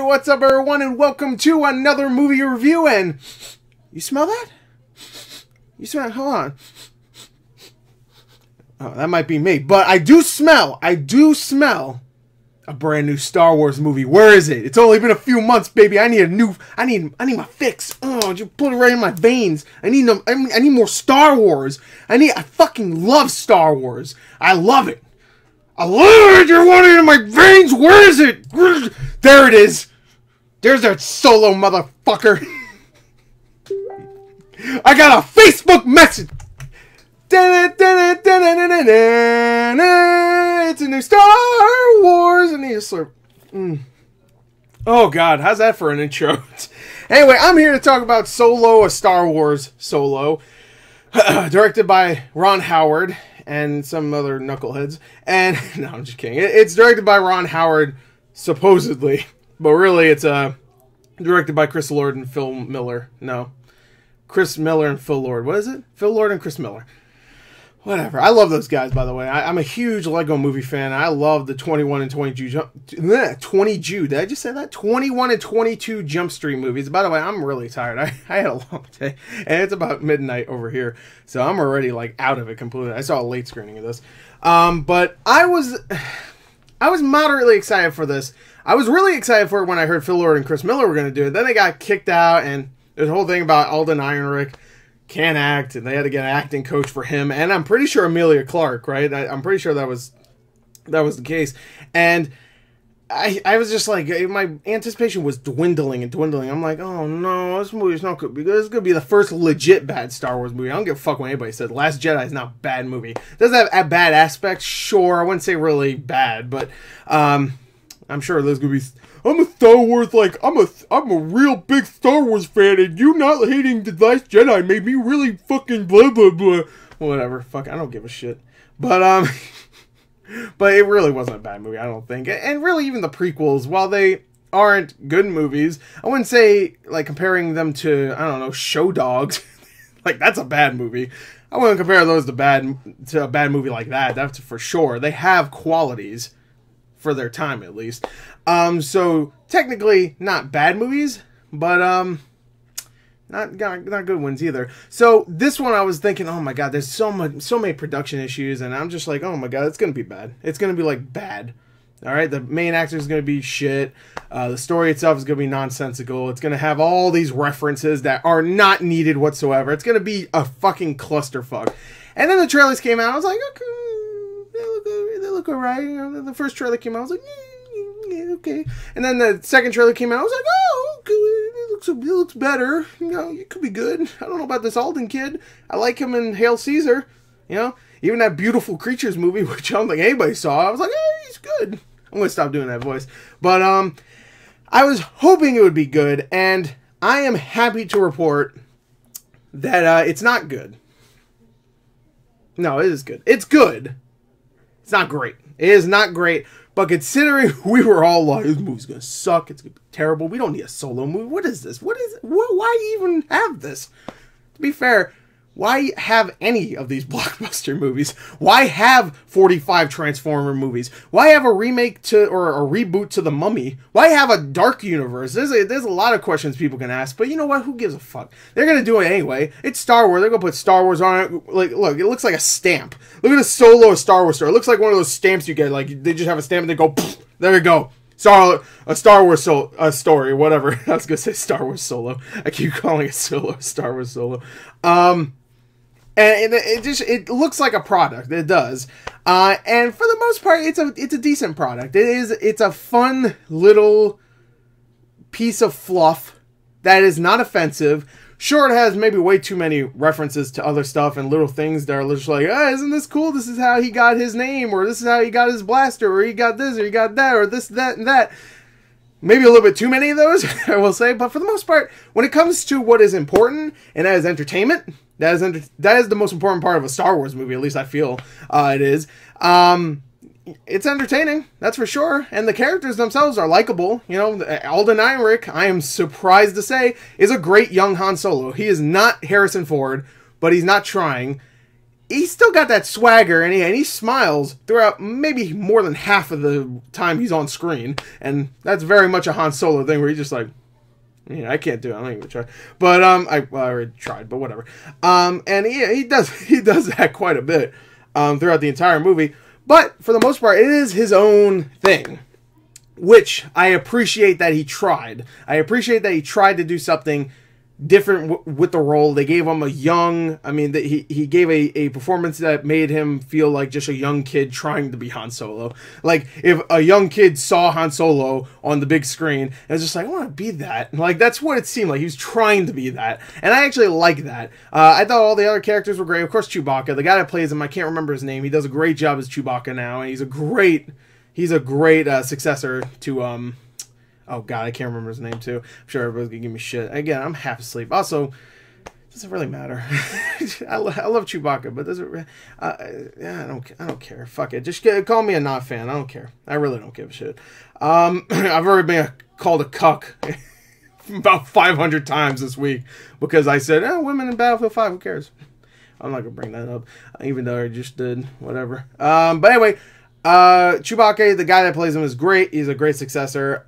what's up everyone, and welcome to another movie review. And you smell that? You smell, hold on. Oh, that might be me, but I do smell a brand new Star Wars movie. Where is it? It's only been a few months, baby. I need my fix. Oh, just put it right in my veins. I need more Star Wars. I fucking love Star Wars. I love it. I love it! You're wanting it in my veins! Where is it? There it is! There's that Solo motherfucker! I got a Facebook message! It's a new Star Wars! I need a slurp. Oh god, how's that for an intro? Anyway, I'm here to talk about Solo, a Star Wars Solo. Directed by Ron Howard and some other knuckleheads. And, no, I'm just kidding. It's directed by Ron Howard, supposedly. But really, it's directed by Chris Lord and Phil Miller. No. Chris Miller and Phil Lord. What is it? Phil Lord and Chris Miller. Whatever. I love those guys, by the way. I'm a huge Lego Movie fan. I love the 21 and 22... 20 Did I just say that? 21 and 22 Jump Street movies. By the way, I'm really tired. I had a long day. And it's about midnight over here. So I'm already, like, out of it completely. I saw a late screening of this. But I was moderately excited for this. I was really excited for it when I heard Phil Lord and Chris Miller were going to do it. Then they got kicked out, and there's a whole thing about Alden Ehrenreich can't act, and they had to get an acting coach for him, and I'm pretty sure Emilia Clarke, right? I'm pretty sure that was the case, and I was just like, my anticipation was dwindling and dwindling. I'm like, oh no, this movie's not good because this is gonna be the first legit bad Star Wars movie. I don't give a fuck what anybody said. Last Jedi is not a bad movie. Does it have bad aspects? Sure, I wouldn't say really bad, but I'm sure there's gonna be. I'm a Star Wars, like, I'm a real big Star Wars fan, and you not hating The Last Jedi made me really fucking blah, blah, blah. Whatever, fuck, I don't give a shit. But, but it really wasn't a bad movie, I don't think. And really, even the prequels, while they aren't good movies, I wouldn't say, like, comparing them to, I don't know, Show Dogs. Like, that's a bad movie. I wouldn't compare those to a bad movie like that, that's for sure. They have qualities, for their time at least. So technically not bad movies, but not good ones either. So this one I was thinking, oh my god, there's so many production issues, and I'm just like, oh my god, it's gonna be bad. It's gonna be like bad. All right, the main actor is gonna be shit. The story itself is gonna be nonsensical. It's gonna have all these references that are not needed whatsoever. It's gonna be a fucking clusterfuck. And then the trailers came out. I was like, okay. They look alright. You know, the first trailer came out. I was like, yeah, okay. And then the second trailer came out. I was like, oh, okay, it looks better. You know, it could be good. I don't know about this Alden kid. I like him in Hail Caesar. You know, even that Beautiful Creatures movie, which I don't think anybody saw. I was like, hey, he's good. I'm gonna stop doing that voice. But I was hoping it would be good, and I am happy to report that it's not good. No, it is good. It's good. It's not great. It is not great. But considering we were all like, this movie's going to suck. It's going to be terrible. We don't need a Solo movie. What is this? What is it? Why even have this? To be fair, why have any of these blockbuster movies? Why have 45 Transformer movies? Why have a remake to or a reboot to The Mummy? Why have a dark universe? There's a lot of questions people can ask, but you know what? Who gives a fuck? They're gonna do it anyway. It's Star Wars. They're gonna put Star Wars on it. Like, look, it looks like a stamp. Look at the Solo a Star Wars story. It looks like one of those stamps you get. Like they just have a stamp and they go, pfft, there you go. A Star Wars story, whatever. I was gonna say Star Wars Solo. I keep calling it Solo Star Wars Solo. And it looks like a product. It does. And for the most part, it's a decent product. It's a fun little piece of fluff that is not offensive. Sure, it has maybe way too many references to other stuff and little things that are just like, oh, isn't this cool? This is how he got his name, or this is how he got his blaster, or he got this, or he got that, or this, that, and that. Maybe a little bit too many of those, I will say. But for the most part, when it comes to what is important, and that is entertainment, that is the most important part of a Star Wars movie, at least I feel it is. It's entertaining, that's for sure. And the characters themselves are likable. You know, Alden Ehrenreich, I am surprised to say, is a great young Han Solo. He is not Harrison Ford, but he's not trying. he's still got that swagger, and he smiles throughout maybe more than half of the time he's on screen, and that's very much a Han Solo thing where he's just like, yeah, I can't do it. I'm not even try. But I already tried, but whatever. And he does that quite a bit throughout the entire movie. But for the most part, it is his own thing, which I appreciate that he tried. I appreciate that he tried to do something different with the role. They gave him he gave a performance that made him feel like just a young kid trying to be Han Solo. Like, if a young kid saw Han Solo on the big screen and was just like, I want to be that. Like, that's what it seemed like. He was trying to be that. And I actually like that. I thought all the other characters were great. Of course, Chewbacca, the guy that plays him, I can't remember his name. He does a great job as Chewbacca now, and he's a great successor to, oh god, I can't remember his name too. I'm sure everybody's gonna give me shit. Again, I'm half asleep. Also, doesn't really matter. I love Chewbacca, but doesn't. I don't care. Fuck it. Just call me a not fan. I don't care. I really don't give a shit. I've already been called a cuck about 500 times this week because I said, women in Battlefield 5. Who cares? I'm not gonna bring that up, even though I just did. Whatever. But anyway. Chewbacca, the guy that plays him, is great. He's a great successor.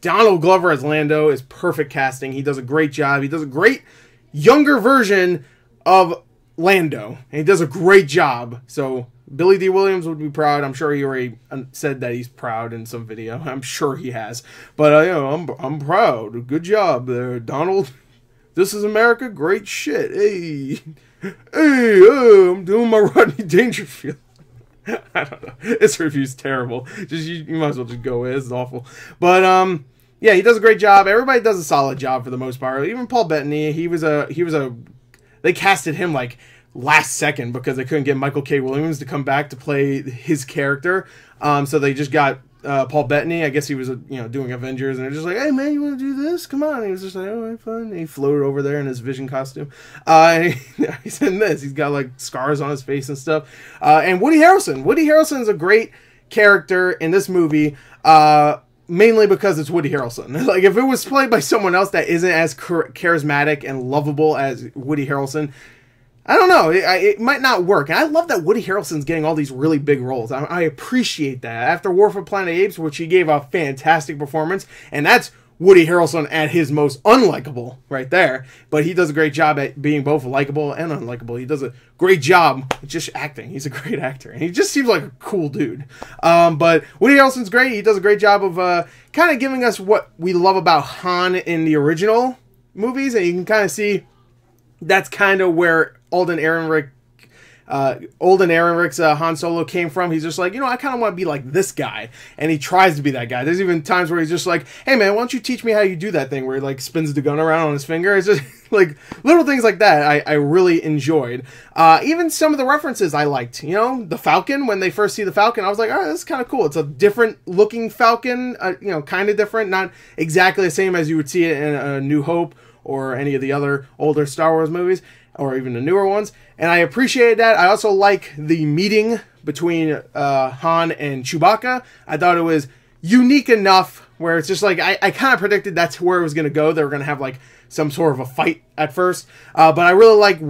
Donald Glover as Lando is perfect casting. He does a great job. He does a great younger version of Lando. And he does a great job. So Billy D. Williams would be proud. I'm sure he already said that he's proud in some video. I'm sure he has. But I'm proud. Good job there, Donald. This is America. Great shit. Hey, I'm doing my Rodney Dangerfield. I don't know. This review's terrible. Just you might as well just go in. It's awful. But yeah, he does a great job. Everybody does a solid job for the most part. Even Paul Bettany, they casted him like last second because they couldn't get Michael K. Williams to come back to play his character. So they just got Paul Bettany. I guess he was doing Avengers, and they're just like, hey man, you want to do this? Come on. And he was just like, all right, fine. And he floated over there in his Vision costume. He's in this. He's got like scars on his face and stuff. And Woody Harrelson is a great character in this movie. Mainly because it's Woody Harrelson. Like, if it was played by someone else that isn't as charismatic and lovable as Woody Harrelson, I don't know. It might not work. And I love that Woody Harrelson's getting all these really big roles. I appreciate that. After War for Planet of the Apes, which he gave a fantastic performance, and that's Woody Harrelson at his most unlikable right there. But he does a great job at being both likable and unlikable. He does a great job just acting. He's a great actor. And he just seems like a cool dude. But Woody Harrelson's great. He does a great job of kind of giving us what we love about Han in the original movies. And you can kind of see that's kind of where Alden Ehrenreich's Han Solo came from. He's just like, I kind of want to be like this guy. And he tries to be that guy. There's even times where he's just like, hey man, why don't you teach me how you do that thing where he like spins the gun around on his finger. It's just like little things like that I really enjoyed. Even some of the references I liked. The Falcon, when they first see the Falcon, I was like, all right, this is kind of cool. It's a different looking Falcon, kind of different. Not exactly the same as you would see it in A New Hope or any of the other older Star Wars movies, or even the newer ones. And I appreciated that. I also like the meeting between Han and Chewbacca. I thought it was unique enough where it's just like, I kind of predicted that's where it was going to go. They were going to have like some sort of a fight at first. But I really like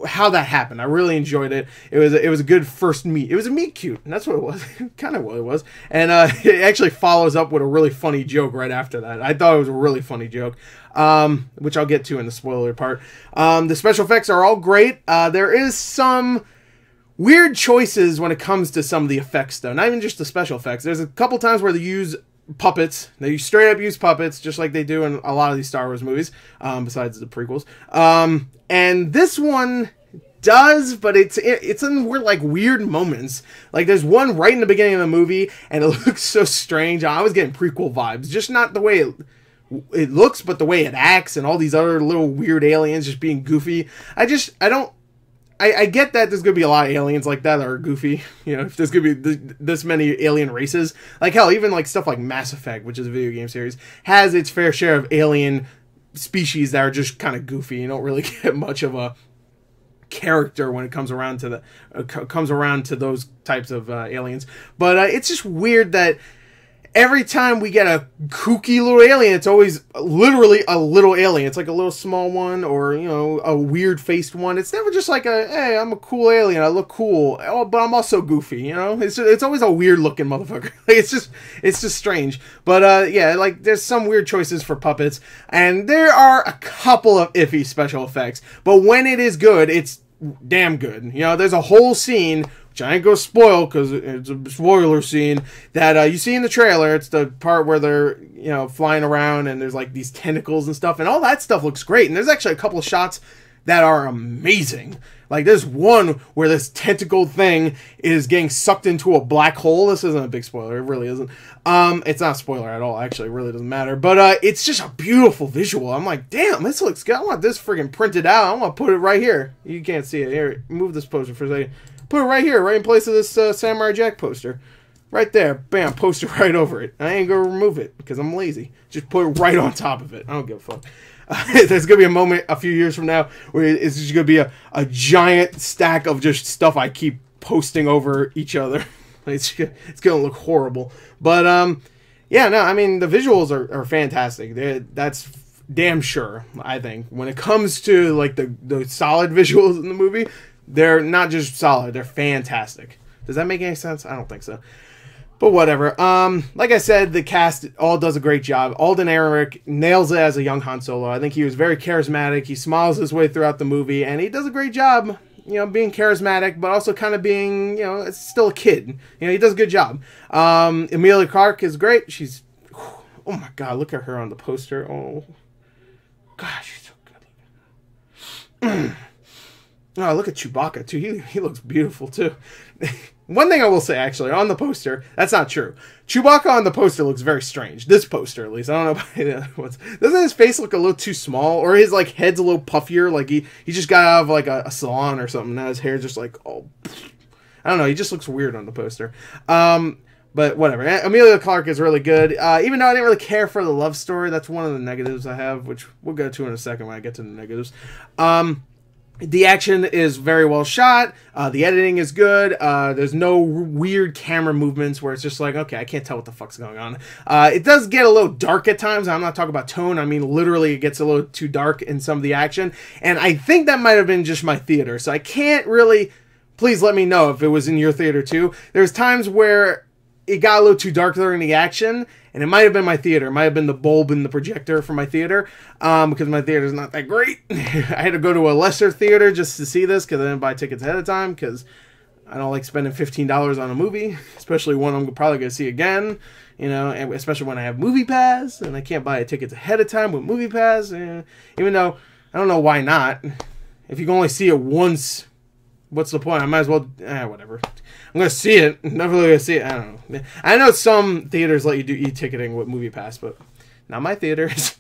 how that happened. I really enjoyed it. It was a good first meet. It was a meet cute, and that's what it was. Kind of what it was. And it actually follows up with a really funny joke right after that. I thought it was a really funny joke, which I'll get to in the spoiler part. The special effects are all great. There is some weird choices when it comes to some of the effects, though. Not even just the special effects. There's a couple times where they use puppets. They straight up use puppets, just like they do in a lot of these Star Wars movies, besides the prequels. And this one does, but it's in weird moments. Like, there's one right in the beginning of the movie, and it looks so strange. I was getting prequel vibes, just not the way it looks, but the way it acts, and all these other little weird aliens just being goofy. I get that there's going to be a lot of aliens like that are goofy. If there's going to be this many alien races. Like, hell, even like stuff like Mass Effect, which is a video game series, has its fair share of alien species that are just kind of goofy. You don't really get much of a character when it comes around to those types of aliens. But it's just weird that every time we get a kooky little alien, it's always literally a little alien. It's like a little small one, or, you know, a weird faced one. It's never just like a, hey, I'm a cool alien, I look cool, oh, but I'm also goofy, you know? It's always a weird looking motherfucker. Like, it's just strange. But yeah, like, there's some weird choices for puppets, and there are a couple of iffy special effects, but when it is good, it's damn good. You know, there's a whole scene, which I ain't gonna spoil because it's a spoiler scene, that you see in the trailer. It's the part where they're, you know, flying around and there's like these tentacles and stuff, and all that stuff looks great. And there's actually a couple of shots that are amazing. Like, there's one where this tentacle thing is getting sucked into a black hole. This isn't a big spoiler. It really isn't. It's not a spoiler at all. Actually, it really doesn't matter. But it's just a beautiful visual. I'm like, damn, this looks good. I want this friggin' printed out. I want to put it right here. You can't see it. Here, move this poster for a second. Put it right here, right in place of this Samurai Jack poster. Right there. Bam, poster right over it. I ain't gonna remove it because I'm lazy. Just put it right on top of it. I don't give a fuck. There's going to be a moment a few years from now where it's just going to be a giant stack of just stuff I keep posting over each other. It's going to look horrible. But, yeah, no, I mean, the visuals are fantastic. That's damn sure, I think. When it comes to, like, the solid visuals in the movie, they're not just solid, they're fantastic. Does that make any sense? I don't think so. But whatever. Like I said, the cast all does a great job. Alden Ehrenreich nails it as a young Han Solo. I think he was very charismatic. He smiles his way throughout the movie, and he does a great job, you know, being charismatic, but also kind of being, you know, still a kid. You know, he does a good job. Emilia Clarke is great. She's, oh my God, look at her on the poster. Oh, gosh, she's so good. Oh, look at Chewbacca, too. He looks beautiful, too. One thing I will say, actually, on the poster, that's not true. Chewbacca on the poster looks very strange. This poster, at least. I don't know about the other ones. Doesn't his face look a little too small? Or his, like, head's a little puffier? Like, he just got out of, like, a salon or something. Now his hair's just, like, oh... I don't know. He just looks weird on the poster. But whatever. Emilia Clarke is really good. Even though I didn't really care for the love story, that's one of the negatives I have, which we'll go to in a second when I get to the negatives. The action is very well shot. The editing is good. There's no weird camera movements where it's just like, okay, I can't tell what the fuck's going on. It does get a little dark at times. I'm not talking about tone. I mean, literally, it gets a little too dark in some of the action. And I think that might have been just my theater. So I can't really... Please let me know if it was in your theater too. There's times where it got a little too dark during the action, and it might have been my theater. It might have been the bulb in the projector for my theater, because my theater's not that great. I had to go to a lesser theater just to see this, because I didn't buy tickets ahead of time, because I don't like spending $15 on a movie, especially one I'm probably going to see again, you know, and especially when I have Movie Pass, and I can't buy tickets ahead of time with Movie Pass, even though, I don't know why not. If you can only see it once, what's the point? I might as well, whatever. I'm going to see it. I'm never really going to see it. I don't know. I know some theaters let you do e-ticketing with Movie Pass, but not my theaters.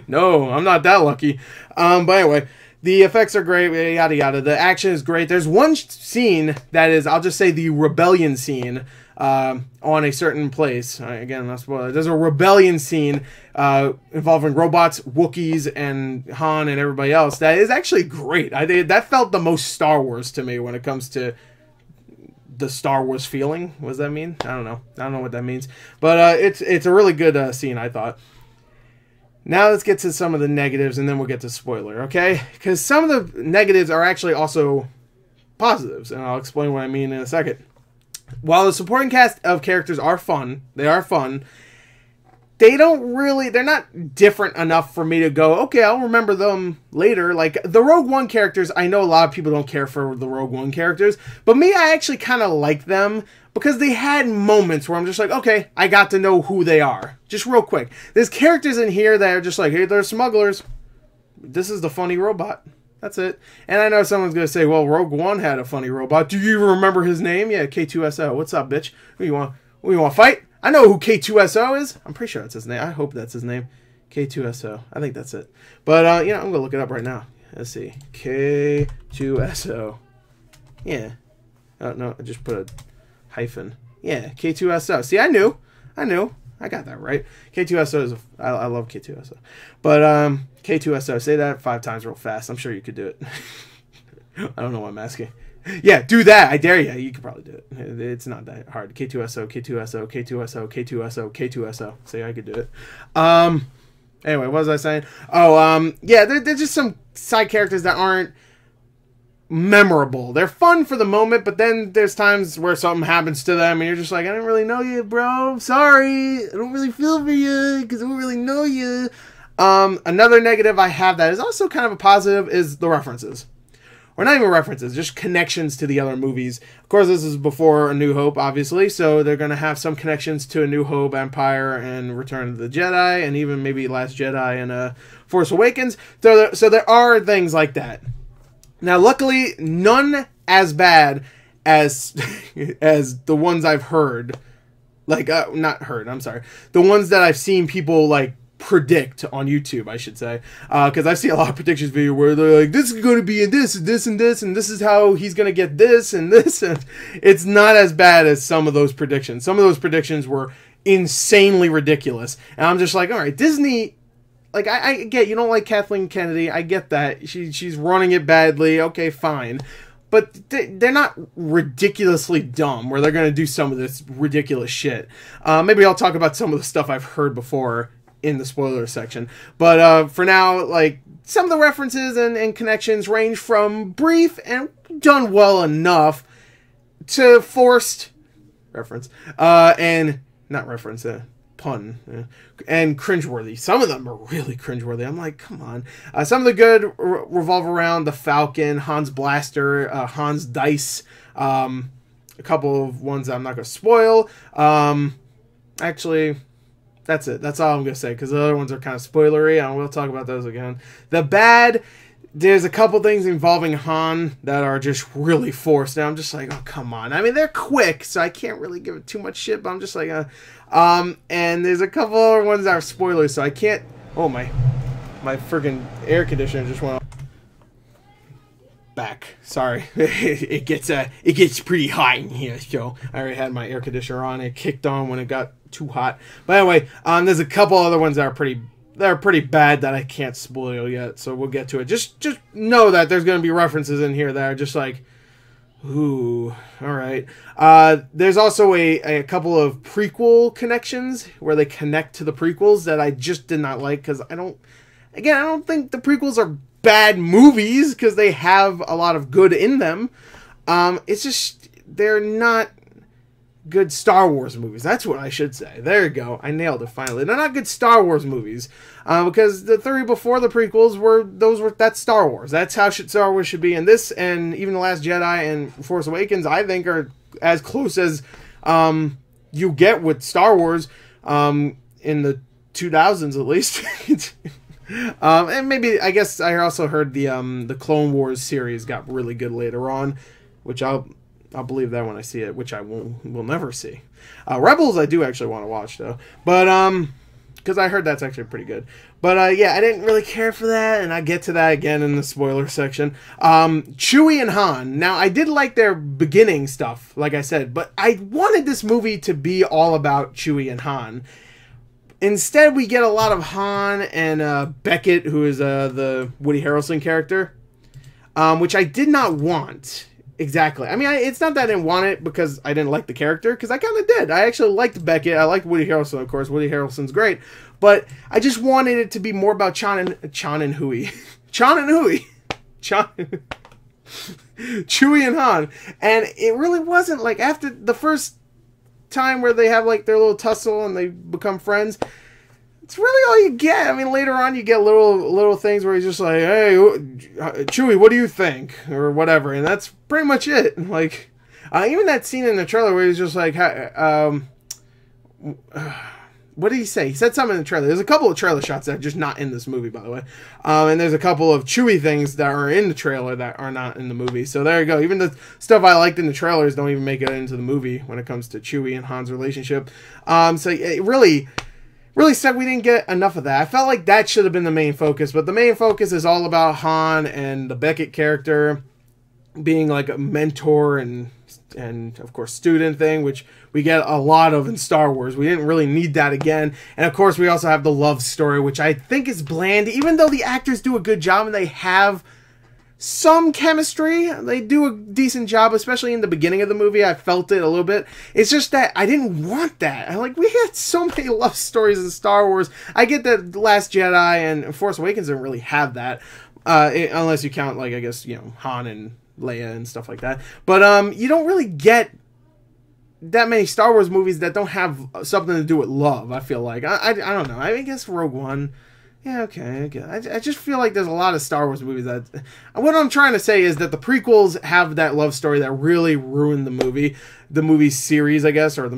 No, I'm not that lucky. But anyway, the effects are great, yada yada. The action is great. There's one scene that is, I'll just say the rebellion scene on a certain place. Again, not spoiler. There's a rebellion scene involving robots, Wookiees, and Han and everybody else. That is actually great. That felt the most Star Wars to me when it comes to the Star Wars feeling. What does that mean? I don't know. I don't know what that means. But it's a really good scene, I thought. Now let's get to some of the negatives, and then we'll get to spoiler, okay? Because some of the negatives are actually also positives, and I'll explain what I mean in a second. While the supporting cast of characters are fun, they're not different enough for me to go, okay, I'll remember them later. Like, the Rogue One characters, I know a lot of people don't care for the Rogue One characters, but me, I actually kind of like them, because they had moments where I'm just like, okay, I got to know who they are. Just real quick. There's characters in here that are just like, hey, they're smugglers. This is the funny robot. That's it. And I know someone's going to say, well, Rogue One had a funny robot. Do you even remember his name? Yeah, K2SO. What's up, bitch? Who you want to fight? I know who K2SO is. I'm pretty sure that's his name. I hope that's his name. K2SO. I think that's it. But, I'm going to look it up right now. Let's see. K2SO. Yeah. Oh, no, I just put a hyphen. Yeah, K2SO. See, I knew. I got that right. K2SO is I love K2SO. But K2SO, say that 5 times real fast. I'm sure you could do it. I don't know why I'm asking. Yeah, do that. I dare you. You could probably do it. It's not that hard. K2SO, K2SO, K2SO, K2SO, K2SO. See, I could do it. Anyway, what was I saying? Oh, yeah, there's just some side characters that aren't memorable. They're fun for the moment, but then there's times where something happens to them and you're just like, I didn't really know you, bro. Sorry. I don't really feel for you because I don't really know you. Another negative I have that is also kind of a positive is the references. Or not even references, just connections to the other movies. Of course, this is before A New Hope, obviously, so they're going to have some connections to A New Hope, Empire, and Return of the Jedi, and even maybe Last Jedi and Force Awakens. So there are things like that. Now, luckily, none as bad as as the ones I've heard. Like, not heard, I'm sorry. The ones that I've seen people, like, predict on YouTube, I should say, because I've seen a lot of predictions video where they're like, this is going to be in this and this and this and this is how he's going to get this and this, and it's not as bad as some of those predictions. Some of those predictions were insanely ridiculous, and I'm just like, all right, Disney, like, I get you don't like Kathleen Kennedy, I get that, she's running it badly, okay, fine, but they're not ridiculously dumb where they're going to do some of this ridiculous shit. Maybe I'll talk about some of the stuff I've heard before in the spoiler section, but for now, like, some of the references and connections range from brief and done well enough to forced reference and not reference, pun, and cringeworthy. Some of them are really cringeworthy. I'm like, come on. Some of the good revolve around the Falcon, Han's blaster, Han's dice, a couple of ones I'm not going to spoil. Actually, that's it. That's all I'm going to say, because the other ones are kind of spoilery, and we'll talk about those again. The bad, there's a couple things involving Han that are just really forced. Now I'm just like, oh, come on. I mean, they're quick, so I can't really give it too much shit, but I'm just like, and there's a couple other ones that are spoilers, so I can't, oh, my friggin' air conditioner just went off. Back. Sorry. It gets pretty hot in here, so I already had my air conditioner on. It kicked on when it got too hot. But anyway, there's a couple other ones that are pretty bad that I can't spoil yet, so we'll get to it. Just know that there's going to be references in here that are just like, ooh, all right. There's also a couple of prequel connections where they connect to the prequels that I just did not like, because I don't think the prequels are bad movies, because they have a lot of good in them. It's just, they're not good Star Wars movies. That's what I should say. There you go. I nailed it finally. They're not good Star Wars movies, because the three before the prequels that's Star Wars. That's how Star Wars should be. And this, and even The Last Jedi and Force Awakens, I think are as close as you get with Star Wars in the 2000s at least. And maybe, I guess I also heard the Clone Wars series got really good later on, which I'll believe that when I see it, which I will never see. Rebels I do actually want to watch though, but because I heard that's actually pretty good. But yeah, I didn't really care for that, and I get to that again in the spoiler section. Chewie and Han. Now, I did like their beginning stuff, like I said, but I wanted this movie to be all about Chewie and Han. Instead, we get a lot of Han and Beckett, who is the Woody Harrelson character, which I did not want. Exactly. I mean, it's not that I didn't want it because I didn't like the character, because I kind of did. I actually liked Beckett. I liked Woody Harrelson, of course. Woody Harrelson's great. But I just wanted it to be more about Chan and Hui. Chan and Hui. Chewie and Han. And it really wasn't, like, after the first time where they have, like, their little tussle and they become friends, it's really all you get. I mean, later on you get little things where he's just like, hey, Chewie, what do you think? Or whatever. And that's pretty much it. Like, even that scene in the trailer where he's just like, what did he say? He said something in the trailer. There's a couple of trailer shots that are just not in this movie, by the way. And there's a couple of Chewie things that are in the trailer that are not in the movie. So there you go. Even the stuff I liked in the trailers don't even make it into the movie when it comes to Chewie and Han's relationship. So it really sucked we didn't get enough of that. I felt like that should have been the main focus, but the main focus is all about Han and the Beckett character being like a mentor and of course student thing, which we get a lot of in Star Wars. We didn't really need that again. And of course we also have the love story, which I think is bland, even though the actors do a good job and they have some chemistry. They do a decent job, especially in the beginning of the movie. I felt it a little bit. It's just that I didn't want that. We had so many love stories in Star Wars. I get that The Last Jedi and Force Awakens don't really have that, unless you count, like, I guess, you know, Han and Leia and stuff like that. But you don't really get that many Star Wars movies that don't have something to do with love, I feel like. I don't know. I guess Rogue One... Yeah, okay. I just feel like there's a lot of Star Wars movies that... What I'm trying to say is that the prequels have that love story that really ruined the movie series, I guess, or the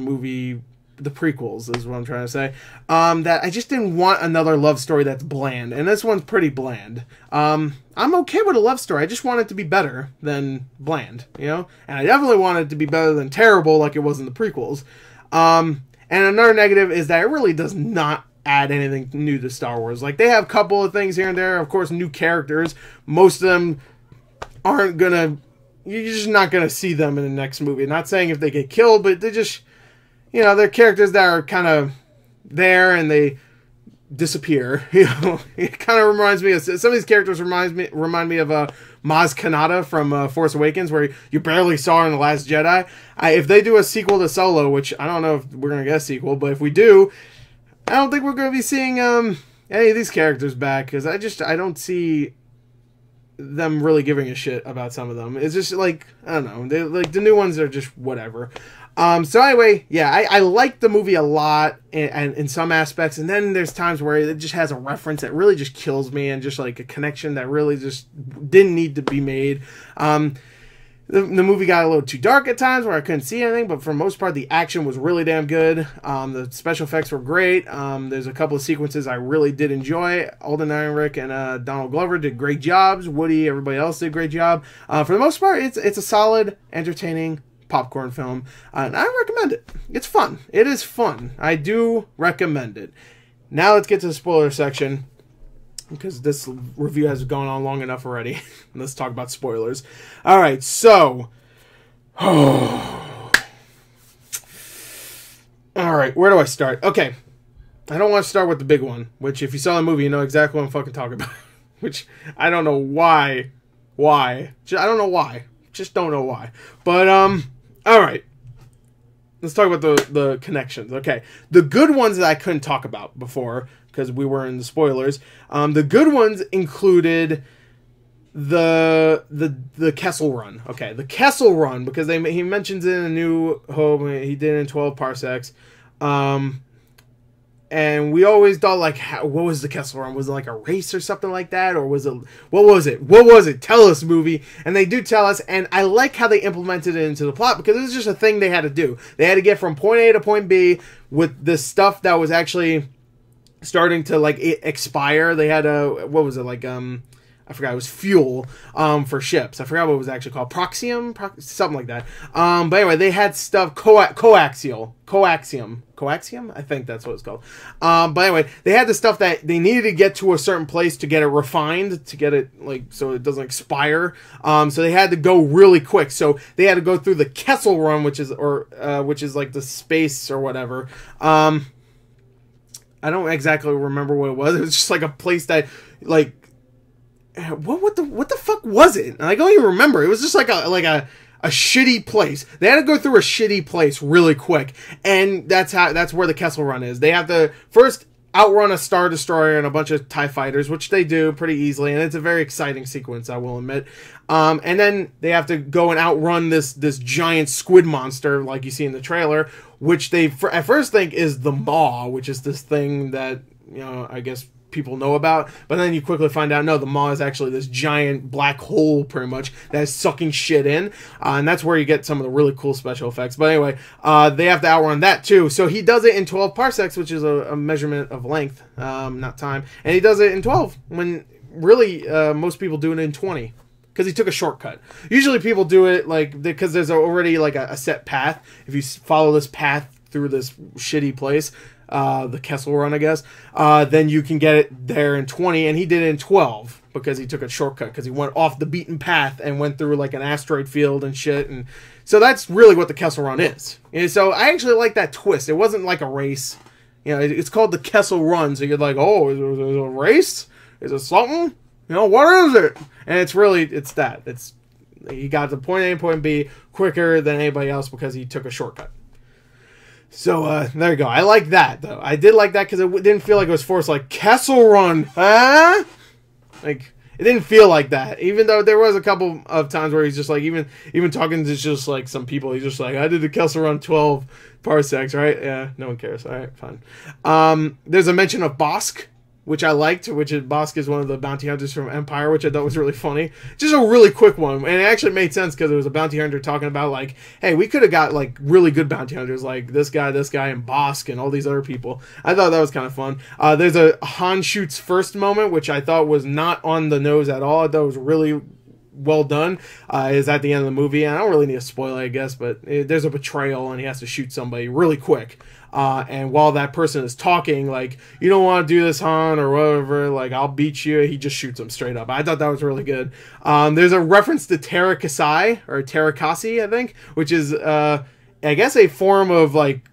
prequels is what I'm trying to say. That I just didn't want another love story that's bland, and this one's pretty bland. I'm okay with a love story. I just want it to be better than bland, you know? And I definitely want it to be better than terrible like it was in the prequels. And another negative is that it really does not add anything new to Star Wars. Like, they have a couple of things here and there, of course, new characters. Most of them aren't gonna... You're just not gonna see them in the next movie. Not saying if they get killed, but they just... You know, they're characters that are kind of there and they disappear. You know, it kind of reminds me of... Some of these characters remind me of Maz Kanata from Force Awakens, where you barely saw her in The Last Jedi. If they do a sequel to Solo, which I don't know if we're gonna get a sequel, but if we do... I don't think we're going to be seeing any of these characters back, because I don't see them really giving a shit about some of them. It's just like, I don't know, like the new ones are just whatever. So anyway, yeah, I like the movie a lot and in some aspects, and then there's times where it just has a reference that really just kills me, and just like a connection that really just didn't need to be made. The movie got a little too dark at times where I couldn't see anything, but for the most part, the action was really damn good. The special effects were great. There's a couple of sequences I really did enjoy. Alden Ehrenreich and Donald Glover did great jobs. Woody, everybody else did a great job. For the most part, it's a solid, entertaining popcorn film, and I recommend it. It's fun. It is fun. I do recommend it. Now let's get to the spoiler section, because this review has gone on long enough already. Let's talk about spoilers. All right, so... All right, where do I start? Okay, I don't want to start with the big one, which if you saw the movie, you know exactly what I'm fucking talking about. Which, I don't know why. I don't know why. Just don't know why. But, all right. Let's talk about the connections. Okay, the good ones that I couldn't talk about before, because we were in the spoilers. The good ones included the Kessel Run. Okay, the Kessel Run, because he mentions it in A New Hope. He did it in 12 parsecs. And we always thought, like, what was the Kessel Run? Was it like a race or something like that? Or was it... What was it? What was it? Tell us, movie. And they do tell us, and I like how they implemented it into the plot, because it was just a thing they had to do. They had to get from point A to point B with this stuff that was actually starting to, like, expire. They had what was it, like, I forgot, it was fuel for ships. I forgot what it was actually called. Proxium? Something like that. But anyway, they had stuff, coaxium. I think that's what it's called. But anyway, they had the stuff that they needed to get to a certain place to get it refined, to get it, like, so it doesn't expire. So they had to go really quick. So they had to go through the Kessel Run, which is like the space or whatever. I don't exactly remember what it was. It was just like a place that, like, what the fuck was it? I don't even remember. It was just like a shitty place. They had to go through a shitty place really quick, and that's where the Kessel Run is. They have to first outrun a Star Destroyer and a bunch of TIE fighters, which they do pretty easily, and it's a very exciting sequence, I will admit. And then they have to go and outrun this giant squid monster, like you see in the trailer, which they at first think is the Maw, which is this thing that, you know, I guess people know about, but then you quickly find out, no, the Maw is actually this giant black hole, pretty much, that is sucking shit in, and that's where you get some of the really cool special effects. But anyway, they have to outrun that too, so he does it in 12 parsecs, which is a measurement of length, not time, and he does it in 12, when really most people do it in 20, because he took a shortcut. Usually people do it, like, because there's already, like, a set path. If you follow this path through this shitty place, the Kessel Run, I guess, then you can get it there in 20, and he did it in 12 because he took a shortcut, because he went off the beaten path and went through like an asteroid field and shit, and so that's really what the Kessel Run is. And so I actually like that twist. It wasn't like a race, you know, it's called the Kessel Run, so you're like, oh, is it a race? Is it something? You know, what is it? And it's that. He got to point A and point B quicker than anybody else because he took a shortcut. So, there you go. I like that, though. I did like that because it didn't feel like it was forced, like, Kessel Run, huh? Like, it didn't feel like that. Even though there was a couple of times where he's just, like, even talking to just, like, some people, he's just like, I did the Kessel Run 12 parsecs, right? Yeah, no one cares. All right, fine. There's a mention of Bosk, which I liked, Bosk is one of the bounty hunters from Empire, which I thought was really funny. Just a really quick one, and it actually made sense because it was a bounty hunter talking about, like, hey, we could have got, like, really good bounty hunters, like this guy, and Bosk, and all these other people. I thought that was kind of fun. There's a Han shoots first moment, which I thought was not on the nose at all. I thought it was really well done. Is at the end of the movie, and I don't really need to spoil it, I guess, but there's a betrayal, and he has to shoot somebody really quick. And while that person is talking, like, you don't want to do this, Han, or whatever, like, I'll beat you, he just shoots him straight up. I thought that was really good. There's a reference to Terakasi, or Terakasi, I think, which is, I guess, a form of, like,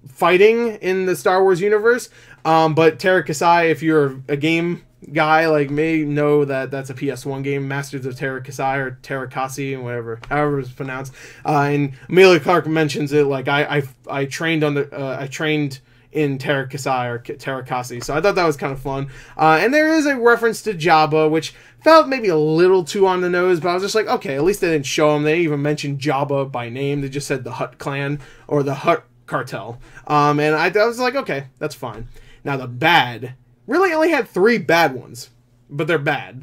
fighting in the Star Wars universe. But Terakasi, if you're a game guy like me, know that that's a PS1 game, Masters of Terakasi or Terakasi and however it's pronounced. And Amelia Clark mentions it, like I trained in Terakasi or Terakasi, so I thought that was kind of fun. And there is a reference to Jabba, which felt maybe a little too on the nose, but I was just like, okay, at least they didn't show him. They didn't even mention Jabba by name. They just said the Hutt clan or the Hutt cartel. And I was like, okay, that's fine. Now the bad really only had 3 bad ones, but they're bad.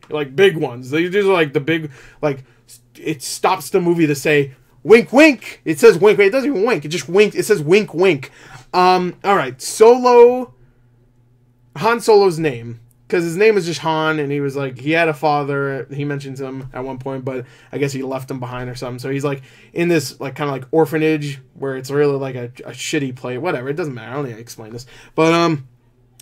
Like, big ones. They just are like the big, like, it stops the movie to say, wink, wink. It says wink, wait, it doesn't even wink. It just winked. It says wink, wink. Alright, Han Solo's name. Because his name is just Han, and he was like, he had a father. He mentions him at one point, but I guess he left him behind or something. So he's like in this, like, kind of like orphanage where it's really like a shitty place. Whatever, it doesn't matter. I don't need to explain this. But,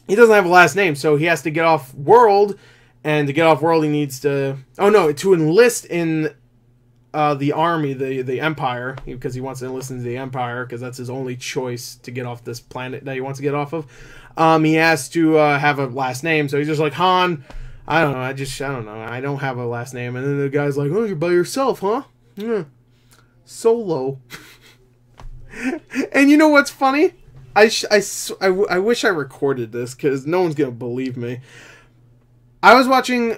he doesn't have a last name, so he has to get off world, and to get off world, he needs to... Oh, no, to enlist in the army, the Empire, because he wants to enlist into the Empire, because that's his only choice to get off this planet that he wants to get off of. He has to have a last name, so he's just like, Han, I don't know, I don't have a last name. And then the guy's like, oh, you're by yourself, huh? Yeah. Solo. And you know what's funny? I wish I recorded this because no one's going to believe me. I wasn't watching.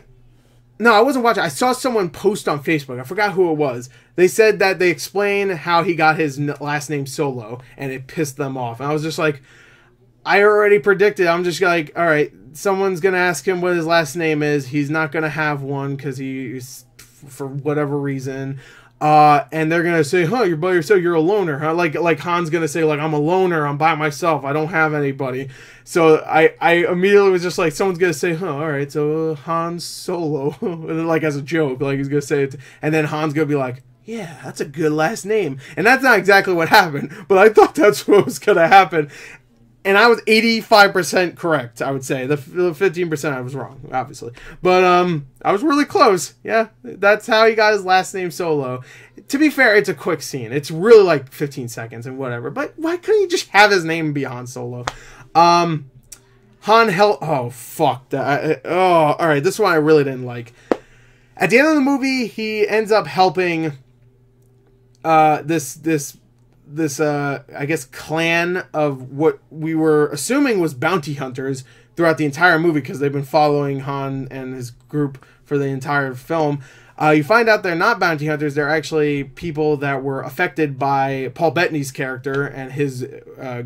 I saw someone post on Facebook. I forgot who it was. They said that they explained how he got his last name Solo, and it pissed them off. And I was just like, I already predicted. I'm just like, all right, someone's going to ask him what his last name is. He's not going to have one because he's, for whatever reason. And they're gonna say, "Huh, you're by yourself. You're a loner, huh?" Like Han's gonna say, "Like, I'm a loner. I'm by myself. I don't have anybody." So I immediately was just like, someone's gonna say, "Huh, all right, so Han Solo," like as a joke, like he's gonna say it, and then Han's gonna be like, "Yeah, that's a good last name," and that's not exactly what happened, but I thought that's what was gonna happen. And I was 85% correct, I would say. The 15% I was wrong, obviously. But I was really close. Yeah, that's how he got his last name Solo. To be fair, it's a quick scene. It's really like 15 seconds and whatever. But why couldn't he just have his name be Han Solo? Oh, fuck. Alright, this one I really didn't like. At the end of the movie, he ends up helping this I guess clan of what we were assuming was bounty hunters throughout the entire movie, because they've been following Han and his group for the entire film. You find out they're not bounty hunters. They're actually people that were affected by Paul Bettany's character and his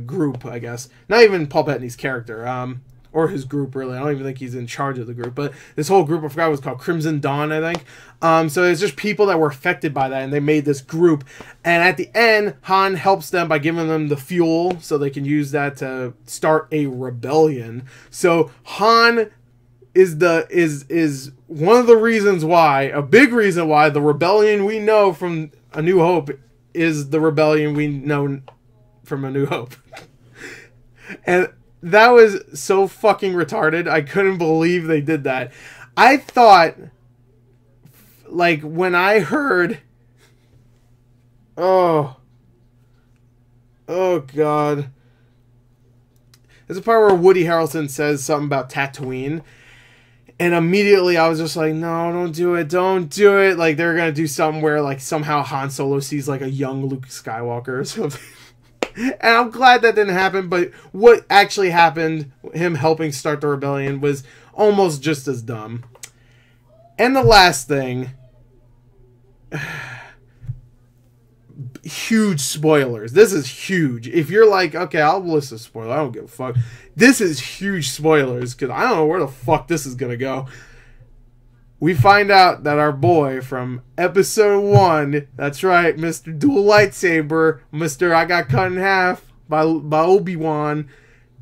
group, I guess. Not even Paul Bettany's character, or his group, really. I don't even think he's in charge of the group. But this whole group, I forgot what it was called, Crimson Dawn, I think. So it's just people that were affected by that, and they made this group. And at the end, Han helps them by giving them the fuel so they can use that to start a rebellion. So Han is one of the reasons why, a big reason why, the rebellion we know from A New Hope is the rebellion we know from A New Hope. And that was so fucking retarded. I couldn't believe they did that. I thought, like, when I heard... Oh, God. There's a part where Woody Harrelson says something about Tatooine. And immediately I was just like, no, don't do it. Don't do it. Like, they're going to do something where, like, somehow Han Solo sees, like, a young Luke Skywalker or something. And I'm glad that didn't happen. But what actually happened, him helping start the rebellion, was almost just as dumb. And the last thing... huge spoilers. This is huge. If you're like, okay, I'll list a spoiler. I don't give a fuck. This is huge spoilers because I don't know where the fuck this is going to go. We find out that our boy from episode 1, that's right, Mr. Dual Lightsaber, Mr. I got cut in half by Obi-Wan,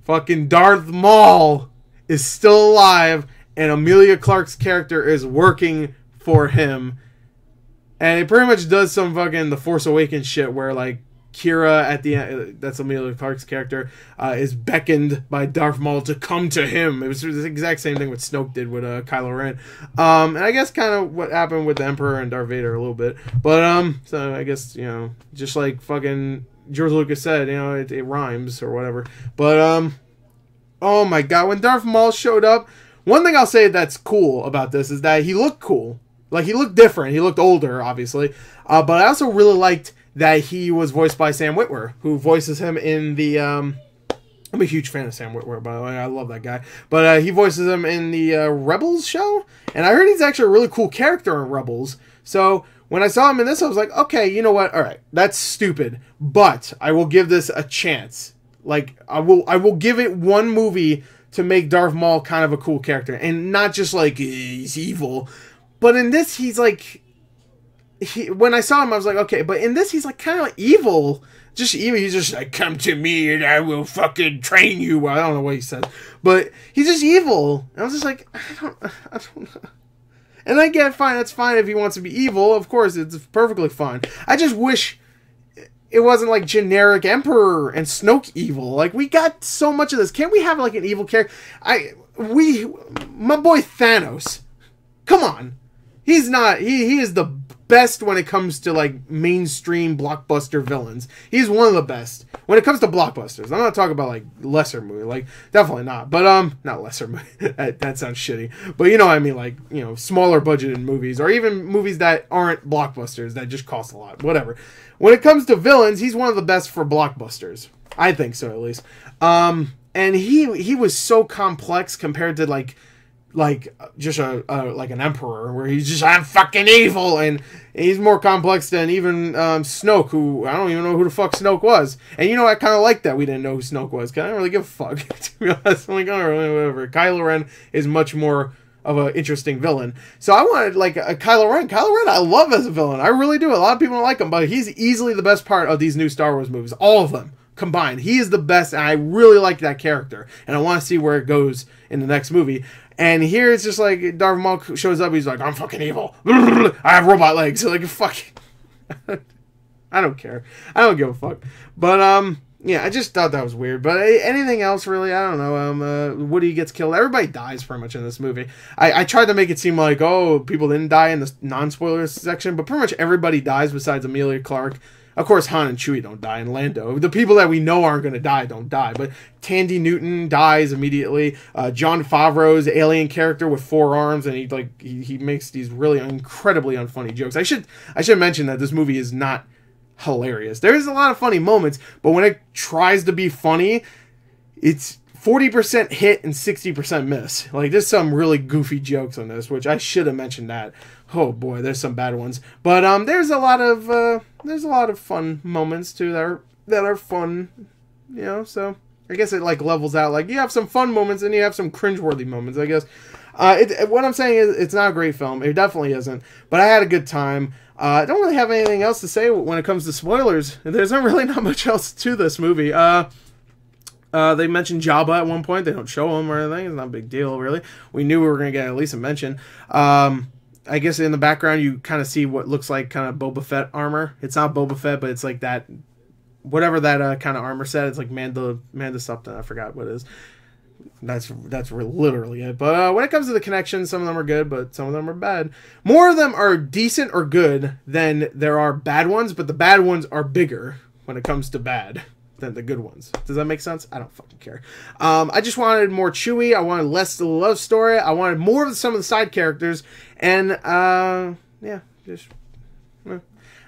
fucking Darth Maul is still alive and Emilia Clarke's character is working for him. And it pretty much does some fucking The Force Awakens shit where, like, Kira at the end, that's Emilia Clarke's character, is beckoned by Darth Maul to come to him. It was the exact same thing what Snoke did with Kylo Ren. And I guess kind of what happened with the Emperor and Darth Vader a little bit. But, so I guess, you know, just like fucking George Lucas said, you know, it rhymes or whatever. But, oh my god, when Darth Maul showed up, one thing I'll say that's cool about this is that he looked cool. Like, he looked different. He looked older, obviously. But I also really liked that he was voiced by Sam Witwer, who voices him in the... I'm a huge fan of Sam Witwer, by the way. I love that guy. But he voices him in the Rebels show. And I heard he's actually a really cool character in Rebels. So when I saw him in this, I was like, okay, you know what? All right, that's stupid. But I will give this a chance. Like, I will give it one movie to make Darth Maul kind of a cool character. And not just like, he's evil. But in this, he's like... when I saw him, I was like, okay. But in this, he's like kind of evil. Just evil. He's just like, come to me and I will fucking train you. Well, I don't know what he said. But he's just evil. And I was just like, I don't know. And I get fine. That's fine if he wants to be evil. Of course, it's perfectly fine. I just wish it wasn't like generic Emperor and Snoke evil. Like, we got so much of this. Can't we have like an evil character? My boy Thanos. Come on. He's not... He is the best when it comes to, like, mainstream blockbuster villains. He's one of the best. When it comes to blockbusters. I'm not talking about, like, lesser movie. Like, definitely not. But, not lesser movie. that sounds shitty. But you know what I mean? Like, you know, smaller budgeted movies. Or even movies that aren't blockbusters. That just cost a lot. Whatever. When it comes to villains, he's one of the best for blockbusters. I think so, at least. And he was so complex compared to, like just like an emperor where he's just, I'm fucking evil, and he's more complex than even Snoke, who I don't even know who the fuck Snoke was. And you know, I kind of like that we didn't know who Snoke was, because I don't really give a fuck, to be honest. I'm like, oh, really, whatever. Kylo Ren is much more of an interesting villain. So I wanted like a Kylo Ren. Kylo Ren I love as a villain. I really do. A lot of people don't like him, but he's easily the best part of these new Star Wars movies. All of them combined. He is the best, and I really like that character. And I want to see where it goes in the next movie. And here it's just like Darth Maul shows up. He's like, I'm fucking evil. I have robot legs. Like, fuck. I don't care. I don't give a fuck. But yeah, I just thought that was weird. But anything else, really? I don't know. Woody gets killed. Everybody dies pretty much in this movie. I tried to make it seem like, oh, people didn't die in the non-spoilers section, but pretty much everybody dies besides Emilia Clarke. Of course, Han and Chewie don't die, and Lando. The people that we know aren't going to die don't die, but Tandy Newton dies immediately. Jon Favreau's alien character with 4 arms, and he makes these really incredibly unfunny jokes. I should mention that this movie is not hilarious. There's a lot of funny moments, but when it tries to be funny, it's 40% hit and 60% miss. Like, there's some really goofy jokes on this, which I should have mentioned that. Oh boy, there's some bad ones. But there's a lot of fun moments too that are fun, you know. So I guess it like levels out. Like, you have some fun moments and you have some cringeworthy moments, I guess. What I'm saying is, it's not a great film. It definitely isn't. But I had a good time. I don't really have anything else to say when it comes to spoilers. There's not much else to this movie. They mentioned Jabba at one point. They don't show him or anything. It's not a big deal, really. We knew we were going to get at least a mention. I guess in the background you kind of see what looks like kind of Boba Fett armor. It's not Boba Fett, but it's like that, whatever that kind of armor set. It's like Manda something. I forgot what it is. That's literally it. But when it comes to the connections, some of them are good, but some of them are bad. More of them are decent or good than there are bad ones, but the bad ones are bigger when it comes to bad than the good ones. Does that make sense? I don't fucking care. I just wanted more Chewie. I wanted less of the love story. I wanted more of some of the side characters. And, yeah, just...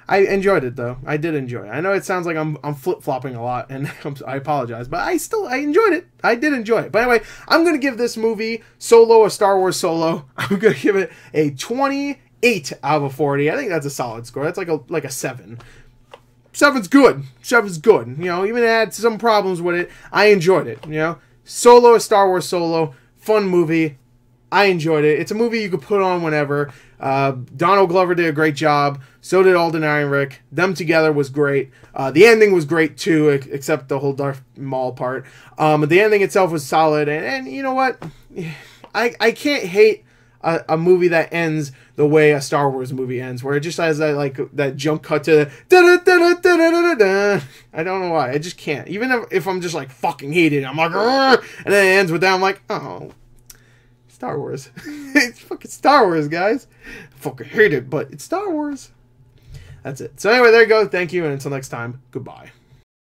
I enjoyed it, though. I did enjoy it. I know it sounds like I'm flip-flopping a lot, and I apologize, but I enjoyed it. I did enjoy it. But anyway, I'm going to give this movie, Solo, a Star Wars Solo, I'm going to give it a 28 out of 40. I think that's a solid score. That's like a 7. 7's good. 7's good. You know, even had some problems with it, I enjoyed it, you know. Solo, a Star Wars Solo, fun movie. I enjoyed it. It's a movie you could put on whenever. Donald Glover did a great job. So did Alden Ehrenreich. Them together was great. The ending was great too, except the whole Darth Maul part. But the ending itself was solid. And you know what? I can't hate a movie that ends the way a Star Wars movie ends, where it just has that jump cut to the I don't know why. I just can't. Even if I'm just like fucking hating it, I'm like, and then it ends with that. I'm like, oh. Star Wars. It's fucking Star Wars, guys. I fucking hate it, but it's Star Wars. That's it. So anyway, there you go. Thank you, and until next time, goodbye.